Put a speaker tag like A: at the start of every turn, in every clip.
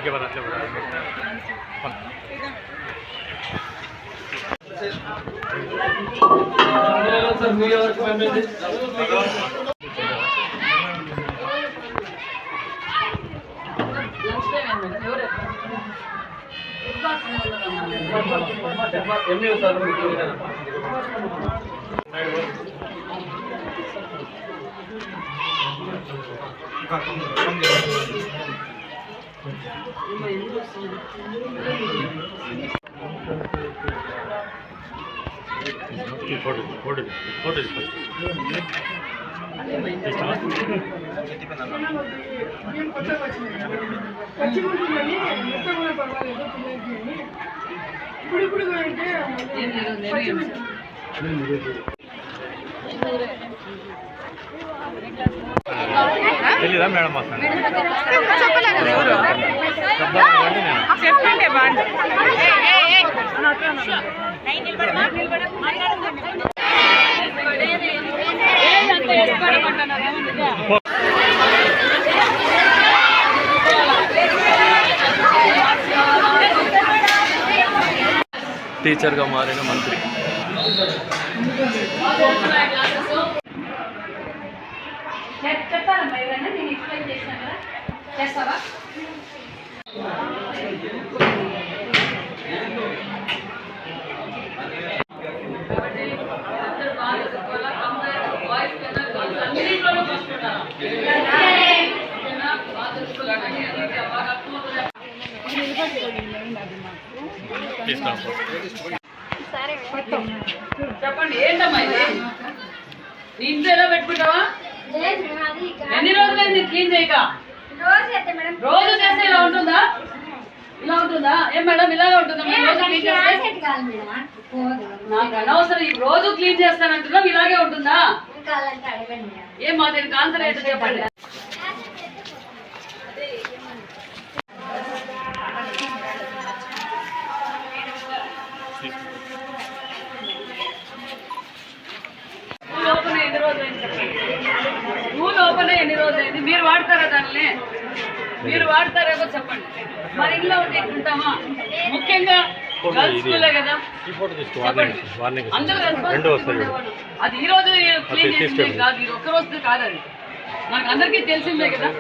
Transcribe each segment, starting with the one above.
A: के बाद अट्ले फोटो తెలీదా మేడం
B: చెప్పండి బాండి
A: టీచర్గా మారిన మంత్రి
B: చెప్తానమ్మా ఎవరైనా నేను ఎక్స్ప్లెయిన్ చేసినా కదా చేస్తావా చెప్పండి ఏంటమ్మా ఇది నీ ఇంట్లో ఎలా పెట్టుకుంటావా ఎన్ని రోజులైంది క్లీన్ చేయక రోజు చేస్తే ఇలా ఉంటుందా ఏం మేడం ఇలాగే ఉంటుందా రోజు క్లీన్ చేస్తే నాకు అనవసరం ఈ రోజు క్లీన్ చేస్తానంటున్నాం ఇలాగే ఉంటుందా ఏం మా దీనికి ఆన్సర్ ఏంటో చెప్పండి స్కూల్ ఓపెన్ ఎన్ని రోజులైంది మీరు వాడతారా దాన్ని మీరు వాడతారేమో చెప్పండి మన ఇంట్లో ఉంటే ఎట్లుంటామా ముఖ్యంగా గర్ల్స్ స్కూలే కదా అందరూ అది ఈ రోజు క్లీన్ చేసిందే కాదు ఇది ఒక్క రోజు కాదు అది మనకు అందరికీ తెలిసిందే కదా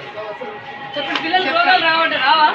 B: చెప్పండి పిల్లలు రోగాలు రావంటే రావా